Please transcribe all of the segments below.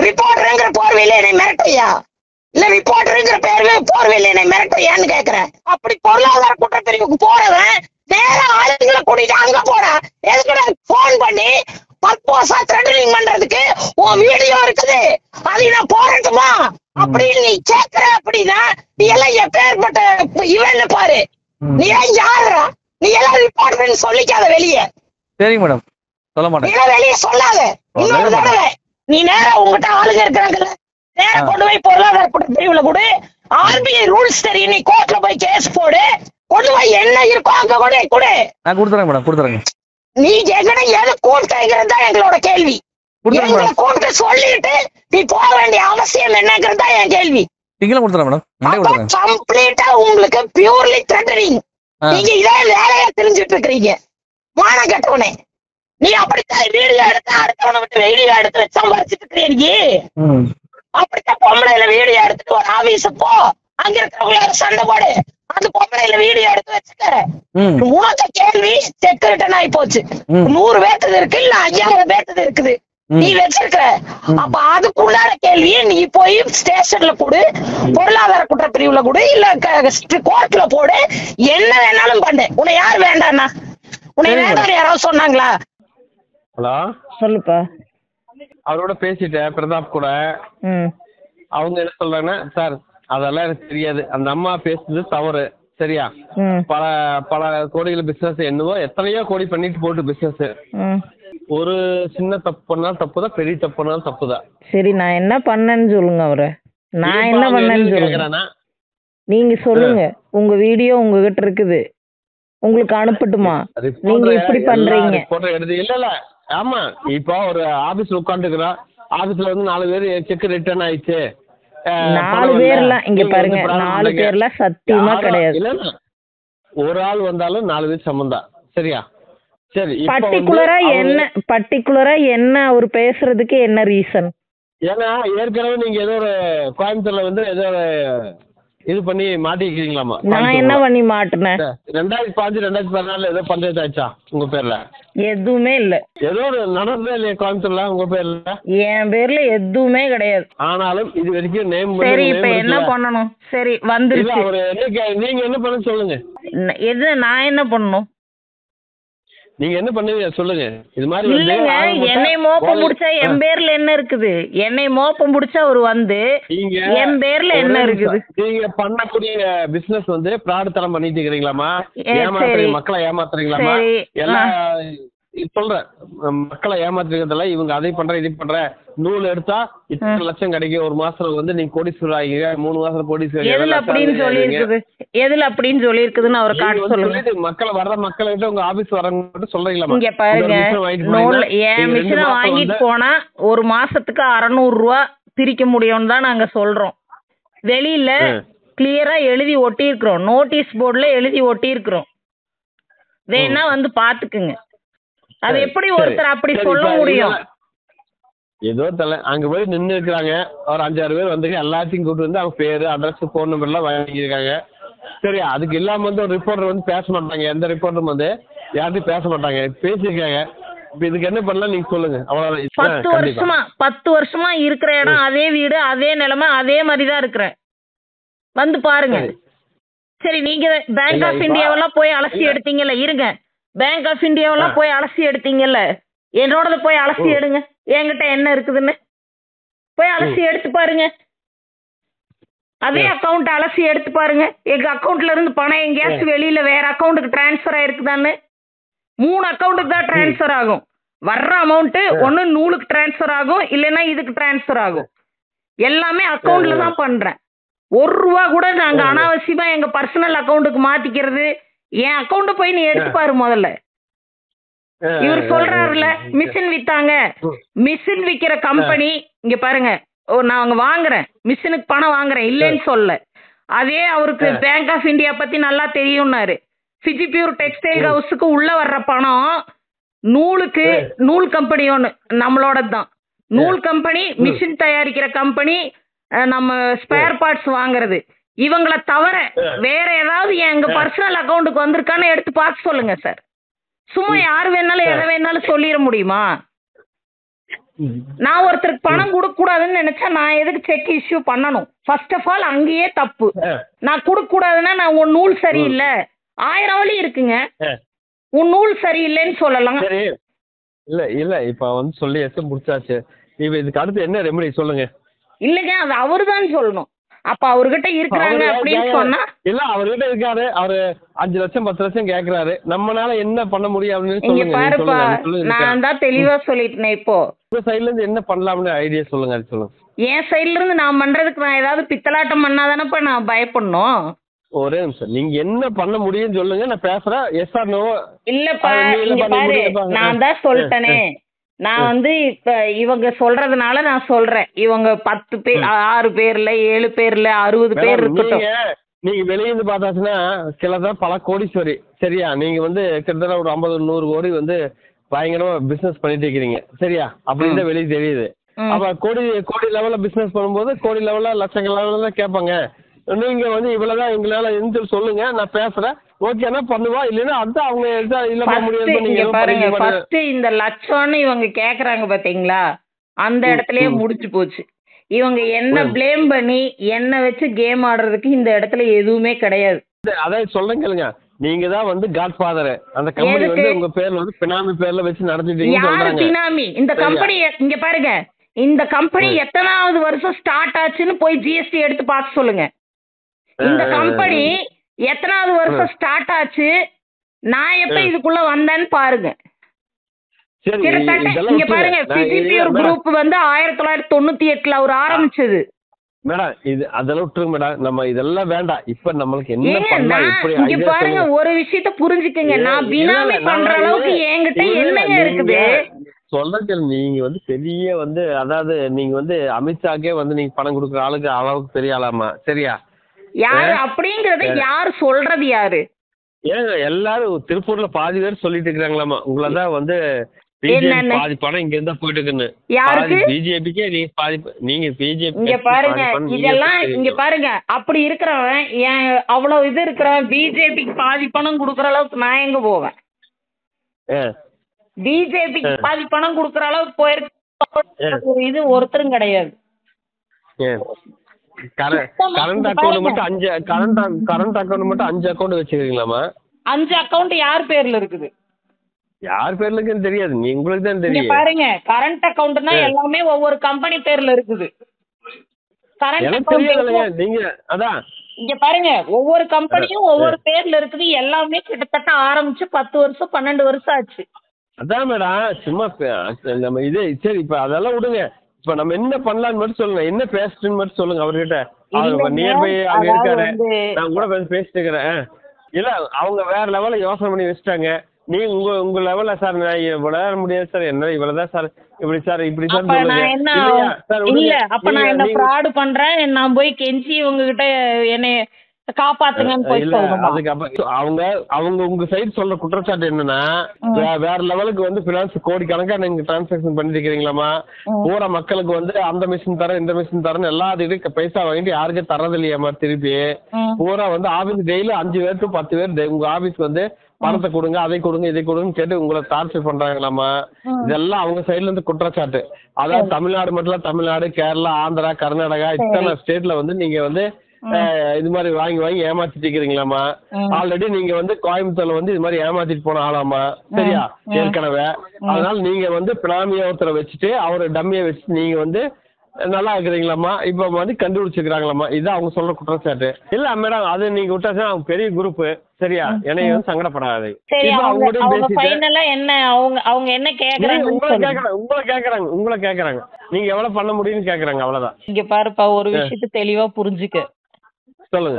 ரிப்போர்ட்டருங்கிற போர்வையில என்னை மிரட்டையா? இல்ல ரிப்போர்ட்டருங்கிற போர்வையில என்னை மிரட்டையான்னு கேக்குறேன். அப்படி பொருளாதார குற்றப்பிரிவுக்கு போறவன் நேர ஆளுங்களை கூட்டிட்டு அங்க போனா எதுக்கு போன் பண்ணி பர்போஸா த்ரெட்டனிங் பண்றதுக்கு உன் வீடியோ இருக்குது, அதை நான் போறட்டுமா அப்படின்னு நீ கேக்குற. அப்படின்னா நீ எல்லாம் எப்பேற்பட்ட இவன் பாரு. நீ ஏன் யாருடா? நீ எல்லாம் ரிப்போர்ட்டர்னு சொல்லிக்காத வெளியே. சரிங்க மேடம், சொல்ல மாட்டேன். நீ வெளியே சொல்லாத. இன்னொரு தடவை நீ நேரம் உங்ககிட்ட ஆளுங்க இருக்கிறாங்கல்ல, நேரம் கொண்டு போய் பொருளாதார குற்றப்பிரிவுல கொடு. ஆர்பிஐ ரூல்ஸ் தெரியும், நீ கோர்ட்ல போய் கேஸ் போடு. கொண்டு போய் என்ன இருக்கோ அங்க கொடு கொடு. நான் கொடுத்துறேன் மேடம், கொடுத்துறேங்க. நீ எங்கட எது கூப்பிட்டுங்கிறது தான் எங்களோட கேள்வி. எங்களை கூப்பிட்டு சொல்லிட்டு நீ போக வேண்டிய அவசியம் என்னங்கிறது தான் என் கேள்வி. நீங்களும் கொடுத்துறேன் மேடம். கம்ப்ளீட்டா உங்களுக்கு பியூர்லி த்ரெட்டனிங். நீங்க இதே வேலையா தெரிஞ்சுட்டு இருக்கிறீங்க. மான கட்டவனே, நீ அப்படித்தான் வீடியோ எடுத்து அடுத்தவனை விட்டு வீடியோ எடுத்து வச்சு சம்பாதிச்சுட்டு இருக்கிறீங்க. அப்படித்தான் பொம்பளையில வீடியோ எடுத்துட்டு ஒரு ஆபீஸ் போ, அங்க இருக்கிறவங்கள சண்டை போடு, அந்த பொம்பளையில வீடியோ எடுத்து வச்சுக்க. உனக்கு கேள்வி செக்ரட்டரி ஆகி போச்சு. 100 பேர்த்தது இருக்கு, இல்ல 5000 பேர்த்தது இருக்குது நீ வச்சிருக்கிற. அப்ப அதுக்குள்ளார கேள்வியை நீ போய் ஸ்டேஷன்ல போடு, பொருளாதார குற்றப்பிரிவுல கூட இல்ல கோர்ட்ல போடு, என்ன வேணாலும் பண்ணு. உன்னை யார் வேண்டாம்னா? உன்னை வேண்டாம் யாராவது சொன்னாங்களா? ஹலோ, சொல்லுப்பா. அவரோட பேசிட்டேன், பிரதாப் கூட. அவங்க என்ன சொல்றாங்கன்னா, சார் அதெல்லாம் எனக்கு தெரியாது, அந்த அம்மா பேசுறது தவறு, சரியா? பல பல கோடிகள் பிசினஸ், என்னவோ எத்தனையோ கோடி பண்ணிட்டு போட்டு பிசினஸ். ஒரு சின்ன தப்பு பண்ணாலும் தப்புதான், பெரிய தப்பு பண்ணாலும் தப்புதான். சரி, நான் என்ன பண்ணேன்னு சொல்லுங்க. அவரை நான் என்ன பண்ணேன்னு சொல்லுங்க. நீங்க சொல்லுங்க, உங்க வீடியோ உங்ககிட்ட இருக்குது, உங்களுக்கு அனுப்பட்டுமா? நீங்க இப்படி பண்றீங்க. இல்ல இல்ல, ஆமா. இப்போ ஒரு ஆபீஸ்ல உட்காந்துக்கிறா, ஆபீஸ்ல வந்து 4 பேர் செக் ரிட்டர்ன் ஆயிடுச்சு. 4 பேர்லாம் இங்க பாருங்க, 4 பேர்லாம் சத்தியமா கிடையாது. இல்ல, ஒரு ஆள் வந்தாலும் 4 பேர் சம்பந்தம், சரியா? சரி, பர்டிகுலரா என்ன அவர் பேசுறதுக்கு என்ன ரீசன்? ஏன்னா ஏற்கனவே நீங்க ஏதோ ஒரு கோயம்புத்தூர்ல வந்து ஏதோ இது பண்ணி மாட்டிக்கிறீங்களாமா. நான் என்ன பண்ணி மாட்டினேன்? 2005 2014 ஏதோ பஞ்சாயத்து ஆச்சா உங்க பேர்ல? எதுவுமே இல்ல. ஏதோ ஒரு நடந்ததே இல்லையா கோயம்புத்தூர்ல உங்க பேர்ல? என் பேர்ல எதுவுமே கிடையாது. ஆனாலும் இது வரைக்கும் நேம். சரி, இப்ப என்ன பண்ணணும்? சரி, வந்துருச்சு. நீங்க என்ன பண்ண சொல்லுங்க. எது நான் என்ன பண்ணணும்? நீங்க என்ன பண்ணுவீங்க சொல்லுங்க. இது மாதிரி இல்லங்க, என்னை மோப்பம் முடிச்சா என் பேர்ல என்ன இருக்குது? என்னை மோப்பம் முடிச்சா அவர் வந்து என் பேர்ல என்ன இருக்குது? நீங்க பண்ணக்கூடிய பிசினஸ் வந்து பிராட் தரம் பண்ணிட்டு இருக்கிறீங்களாமா? ஏமாத்துறீங்க, மக்களை ஏமாத்துறீங்களாமா? எல்லாம் சொல்றேன், மக்களை ஏமாத்துறதுல இவங்க அதை பண்ற இதை பண்ற. நூல் எடுத்தா இத்தனை லட்சம் கிடைக்கும், ஒரு மாசத்துல வந்து நீங்க கோடீஸ்வரர் ஆகிங்க, 3 மாசம் கோடீஸ்வரர். எதுல அப்படின்னு சொல்லி இருக்குது? எதுல அப்படின்னு சொல்லி இருக்குதுன்னு அவர் காட்ட சொல்லுங்க. மக்களை வர்ற மக்கள்கிட்ட உங்க ஆபீஸ் வரவங்க சொல்றீங்களா? இங்க பாருங்க, என் மிஷினை வாங்கிட்டு போனா ஒரு மாசத்துக்கு 600 ரூபா பிரிக்க முடியும்னு தான் நாங்க சொல்றோம். வெளியில கிளியரா எழுதி ஒட்டி இருக்கிறோம், நோட்டீஸ் போர்டுல எழுதி ஒட்டி இருக்கிறோம். வேணா வந்து பாத்துக்குங்க. அது எப்படி ஒருத்தர் அப்படி சொல்ல முடியும்? ஏதோ அங்க போய் நின்று இருக்கிறாங்க, ஒரு 5-6 பேர் வந்து எல்லாத்தையும் கூப்பிட்டு வந்து அவங்க பேரு, அட்ரஸ், போன் நம்பர் எல்லாம் வாங்கியிருக்காங்க. சரி, அதுக்கு இல்லாம வந்து ஒரு ரிப்போர்ட்டர் வந்து பேச மாட்டாங்க. எந்த ரிப்போர்ட்டரும் வந்து யார்ட்டையும் பேச மாட்டாங்க, பேசியிருக்காங்க. இப்ப இதுக்கு என்ன பண்ணலாம் நீங்க சொல்லுங்க. அவ்வளவு 10 வருஷமா இருக்கிற இடம், அதே வீடு, அதே நிலைமை, அதே மாதிரிதான் இருக்கிறேன். வந்து பாருங்க. சரி, நீங்க பேங்க் ஆஃப் இந்தியாவெல்லாம் போய் அலசி எடுத்தீங்கல்ல, இருங்க. பேங்க் ஆஃப் இந்தியாவெல்லாம் போய் அலசி எடுத்தீங்கல்ல, என்னோடத போய் அலசி எடுங்க. என்கிட்ட என்ன இருக்குதுன்னு போய் அலசி எடுத்து பாருங்க. அதே அக்கௌண்ட் அலசி எடுத்து பாருங்க. எங்க அக்கௌண்ட்ல இருந்து பணம் எங்கேயாச்சும் வெளியில வேற அக்கௌண்ட்டுக்கு டிரான்ஸ்பர் ஆயிருக்குதான்னு? 3 அக்கௌண்ட்டுக்கு தான் டிரான்ஸ்பர் ஆகும். வர்ற அமௌண்ட் ஒன்னு நூலுக்கு டிரான்ஸ்பர் ஆகும், இல்லைன்னா இதுக்கு டிரான்ஸ்பர் ஆகும். எல்லாமே அக்கௌண்ட்ல தான் பண்றேன். 1 ரூபா கூட நாங்க அனாவசியமா எங்க பர்சனல் அக்கௌண்ட்டுக்கு மாத்திக்கிறது. என் அக்கௌண்ட் போய் நீ எடுத்து பாரு முதல்ல. இவர் சொல்றாருல மிஷின் வித்தாங்க, மிஷின் விக்கிற கம்பெனி இங்க பாருங்க. நாங்க வாங்குறேன், மிஷினுக்கு பணம் வாங்குறேன், இல்லைன்னு சொல்ல. அதே அவருக்கு பேங்க் ஆஃப் இந்தியா பத்தி நல்லா தெரியும்னாரு. ஃபிஜிபியூர் டெக்ஸ்டைல் ஹவுஸுக்கு உள்ள வர்ற பணம் நூலுக்கு, நூல் கம்பெனி ஒன்று நம்மளோட தான். நூல் கம்பெனி, மிஷின் தயாரிக்கிற கம்பெனி, நம்ம ஸ்பேர் பார்ட்ஸ் வாங்குறது. இவங்கள தவிர வேற ஏதாவது எங்க பர்சனல் அக்கௌண்ட்டுக்கு வந்திருக்கான்னு எடுத்து பார்த்து சொல்லுங்க சார். சும்மா யாரு வேணாலும் எதை வேணாலும் சொல்லிட முடியுமா? நான் ஒருத்தருக்கு பணம் கொடுக்க கூடாது கூடாதுன்னு நினைச்சா நான் எதுக்கு செக் இஷ்யூ பண்ணணும்? ஃபர்ஸ்ட் ஆஃப் ஆல் அங்கேயே தப்பு. நான் கொடுக்க கூடாதுன்னா நான் உன் நூல் சரியில்லை, 1000 வழி இருக்குங்க. உன் நூல் சரியில்லைன்னு சொல்லலாம். சரி, இல்ல இப்ப வந்து சொல்லி முடிச்சாச்சு. இப்ப இதுக்கு அடுத்து என்ன ரெமெடி சொல்லுங்க. இல்லைங்க, அது அவருதான் சொல்லணும். அப்ப அவர்கிட்ட இருக்கிறாங்க அப்படின்னு சொன்னா இல்ல, அவர்கிட்ட இருக்காரு, அவரு 5 லட்சம் 10 லட்சம் கேக்குறாரு, நம்மளால என்ன பண்ண முடியும் அப்படின்னு இங்க சொல்லுங்க. பாருப்பா, நான் தான் தெளிவா சொல்லிட்டேன். இப்போ உங்க சைடுல இருந்து என்ன பண்ணலாம்னு ஐடியா சொல்லுங்க, அது சொல்லுங்க. என் சைடுல இருந்து நான் பண்றதுக்கு நான் ஏதாவது பித்தலாட்டம் பண்ணாதானப்பா நான் பயப்படணும். ஒரே நிமிஷம், நீங்க என்ன பண்ண முடியும்னு சொல்லுங்க, நான் பேசுறேன். Yes or no. இல்லப்பா, இங்க பாரு, நான் தான் சொல்லிட்டேனே. நான் வந்து இப்ப இவங்க சொல்றதுனால நான் சொல்றேன். இவங்க 10 பேர், 6 பேர்ல 7 பேர்ல 60 பேர் இருக்கட்டும். நீங்க வெளியிருந்து பார்த்தாச்சுன்னா சிலதான் பல கோடீஸ்வரி. சரியா? நீங்க வந்து கிட்டத்தட்ட ஒரு 50-100 கோடி வந்து பயங்கரமா பிசினஸ் பண்ணிட்டு இருக்கிறீங்க. சரியா? அப்படின்னு வெளியே தெரியுது. அப்ப கோடி லெவல்ல பிசினஸ் பண்ணும்போது கோடி லெவல்ல லட்சங்கள் லெவல்ல கேட்பாங்க. நீங்க வந்து இவ்வளவுதான் எங்களால இருந்து சொல்லுங்க, நான் பேசுறேன், ஓகேனா பண்ணுவா, இல்லைன்னா அது அவங்க இல்ல பாருங்க. ஃபர்ஸ்ட் இந்த லட்சம்னு இவங்க கேக்குறாங்க பாத்தீங்களா, அந்த இடத்துலயே முடிச்சு போச்சு. இவங்க என்ன பிளேம் பண்ணி என்ன வச்சு கேம் ஆடுறதுக்கு இந்த இடத்துல எதுவுமே கிடையாது. அதான் சொல்றேன் கேளுங்க. நீங்க தான் வந்து காட் ஃபாதர். அந்த கம்பெனி வந்து உங்க பேர்ல வந்து பினாமி பேர்ல வச்சு நடத்திட்டீங்க. யாரு பினாமி? இந்த கம்பெனி இங்க பாருங்க, இந்த கம்பெனி எத்தனாவது வருஷம் ஸ்டார்ட் ஆச்சுன்னு போய் ஜிஎஸ்டி எடுத்து பார்க்க சொல்லுங்க. இந்த கம்பெனி எத்தனாவது வருஷம் ஸ்டார்ட் ஆச்சு, நான் எப்ப இதுக்குள்ள வந்தேன்னு பாருங்க. இங்க பாருங்க, பிஜிபியூர் குரூப் வந்து 1998ல அவர் ஆரம்பிச்சது. மேடம் இது அதெல்லாம் விட்டுருங்க மேடம், நம்ம இதெல்லாம் வேண்டாம். இப்ப நம்மளுக்கு என்ன பண்ணலாம், எப்படி இங்க பாருங்க, ஒரு விஷயத்த புரிஞ்சுக்கங்க. நான் பினாமி பண்ற அளவுக்கு என்கிட்ட என்னங்க இருக்குது? சொல்றது நீங்க வந்து பெரிய வந்து, அதாவது நீங்க வந்து அமித்ஷாக்கே வந்து நீங்க பணம் கொடுக்குற ஆளுக்கு அளவுக்கு பெரிய ஆளாமா. சரியா? யாரு அப்படிங்கறத யாரு சொல்றது? யாரு? ஏங்க எல்லாரும் திருப்பூர்ல பாதி பேர் சொல்லிட்டு இருக்காங்களாமா, உங்களதான் வந்து பாதி பணம் இங்க இருந்தா போயிட்டு இருக்குன்னு. யாருக்கு? பிஜேபிக்கே நீங்க பாதி, நீங்க பிஜேபி. இங்க பாருங்க, இதெல்லாம் இங்க பாருங்க, அப்படி இருக்கிறவன் ஏன் அவ்வளவு இது இருக்கிறவன் பிஜேபிக்கு பாதி பணம் கொடுக்கற அளவுக்கு நான் எங்க போவேன்? பிஜேபிக்கு பாதி பணம் கொடுக்கற அளவுக்கு போயிருக்க இது ஒருத்தரும் கிடையாது. கரண்ட் அக்கவுண்ட் மட்டும் 5 அக்கவுண்ட் வச்சிருக்கீங்களாமா? 5 அக்கவுண்ட் யார் பேர்ல இருக்குது? யார் பேர்ல இருக்குன்னு தெரியாது, நீ உங்களுக்கு தான் தெரியும். பாருங்க, கரண்ட் அக்கவுண்ட்னா எல்லாமே ஒவ்வொரு கம்பெனி பேர்ல இருக்குது. கரண்ட் அக்கவுண்ட் நீங்க அதான் இங்க பாருங்க, ஒவ்வொரு கம்பெனியும் ஒவ்வொரு பேர்ல இருக்குது. எல்லாமே கிட்டத்தட்ட ஆரம்பிச்சு 10 வருஷம் 12 வருஷம் ஆச்சு. அதான் மேடம், சும்மா நம்ம இது சரி. இப்ப அதெல்லாம் விடுங்க. இப்ப நம்ம என்ன பண்ணலாம்னு மட்டும் சொல்லுங்க, என்ன பேசணும்னு மட்டும் சொல்லுங்க அவர்கிட்ட. நியர்பை அங்க இருக்காரு, நான் கூட பேசிட்டு இருக்கிறேன். இல்ல அவங்க வேற லெவல்ல யோசனை பண்ணி வச்சுட்டாங்க. நீங்க உங்க லெவல்ல சார் நான் இவ்வளவு முடியாது சார், என்ன இவ்வளவுதான் சார், இப்படி சார் இப்படி சார் இல்ல. அப்ப நான் என்ன ஃப்ராட் பண்றேன், நான் போய் கெஞ்சி உங்ககிட்ட என்னை காப்பாத்துங்கன்னு போய் சொல்லணும். அதுக்கப்புறம் அவங்க உங்க சைடு சொல்ற குற்றச்சாட்டு என்னன்னா, வேற லெவலுக்கு வந்து பினான்ஸ் கோடி கணக்கா நீங்க டிரான்சாக்சன் பண்ணிட்டு இருக்கீங்களாமா, பூரா மக்களுக்கு வந்து அந்த மிஷின் தரேன் இந்த மிஷின் தரேன் எல்லாத்துக்கிட்டும் பைசா வாங்கிட்டு யாருக்கும் தரது இல்லையாமா. திருப்பி பூரா வந்து ஆபீஸ் டெய்லி 5 பேர் to 10 பேர் உங்க ஆபீஸ் வந்து பணத்தை கொடுங்க, அதை கொடுங்க, இதை கொடுங்க கேட்டு உங்களை டார்ச்சர் பண்றாங்களாமா. இதெல்லாம் அவங்க சைட்ல இருந்து குற்றச்சாட்டு. அதாவது தமிழ்நாடு மட்டும் இல்ல, தமிழ்நாடு, கேரளா, ஆந்திரா, கர்நாடகா இத்தனை ஸ்டேட்ல வந்து நீங்க வந்து இது மாதிரி வாங்கி ஏமாத்திட்டு இருக்கிறீங்களாமா. ஆல்ரெடி நீங்க வந்து கோயம்புத்தூர்ல வந்து இது மாதிரி ஏமாத்திட்டு போன ஆளாமா. சரியா? ஏற்கனவே. அதனால நீங்க வந்து பினாமியா ஒருத்தரை வச்சுட்டு அவரை டம்மியை வச்சுட்டு நீங்க வந்து நல்லா இருக்கிறீங்களாமா. இப்ப வந்து கண்டுபிடிச்சிருக்காங்களாமா. இதுதான் அவங்க சொல்ற குற்றச்சாட்டு. இல்ல மேடம், அது நீங்க விட்டாச்சுன்னா அவங்க பெரிய குரூப். சரியா? என்னைய வந்து சங்கடப்படாது. உங்களை கேக்குறாங்க நீங்க எவ்வளவு பண்ண முடியும்னு கேக்குறாங்க. அவ்வளவுதான். இங்க பாருப்பா, ஒரு விஷயத்த தெளிவா புரிஞ்சுக்க.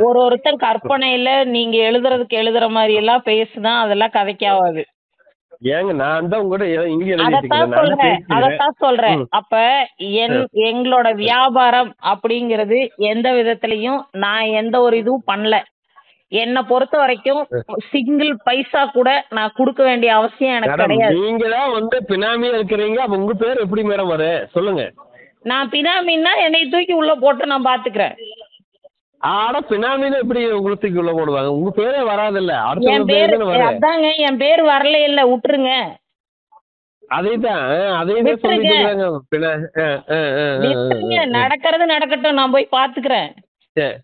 ஒருத்தர் கற்பனையில நீங்க எழுதுற மாதிரி எல்லாம் பேசுனா அதெல்லாம் கதைக்காவாது. ஏங்க நான் தான் உங்ககிட்ட இங்க அதத்தான் சொல்றேன். அப்ப எங்களோட வியாபாரம் அப்படிங்கறது எந்த விதத்திலயும் நான் எந்த ஒரு இதுவும் பண்ணல. என்ன பொறுத்த வரைக்கும் சிங்கிள் பைசா கூட நான் கொடுக்க வேண்டிய அவசியம் எனக்கு கிடையாது. நீங்க தான் வந்து பினாமியா இருக்கிறீங்க. அப்ப உங்க பேர் எப்படி மேடம் வரும் சொல்லுங்க? நான் பினாமின்னா என்னை தூக்கி உள்ள போட்டு நான் பாத்துக்கிறேன். ஆனா பினாமின்னு எப்படி உங்களுக்கு தூக்கி உள்ள போடுவாங்க? உங்க பேரே வராது இல்ல. அதாங்க என் பேர் வரல இல்ல, விட்டுருங்க. அதைதான் சொல்லிட்டு இருக்காங்க. நடக்கிறது நடக்கட்டும், நான் போய் பாத்துக்கிறேன். சரி.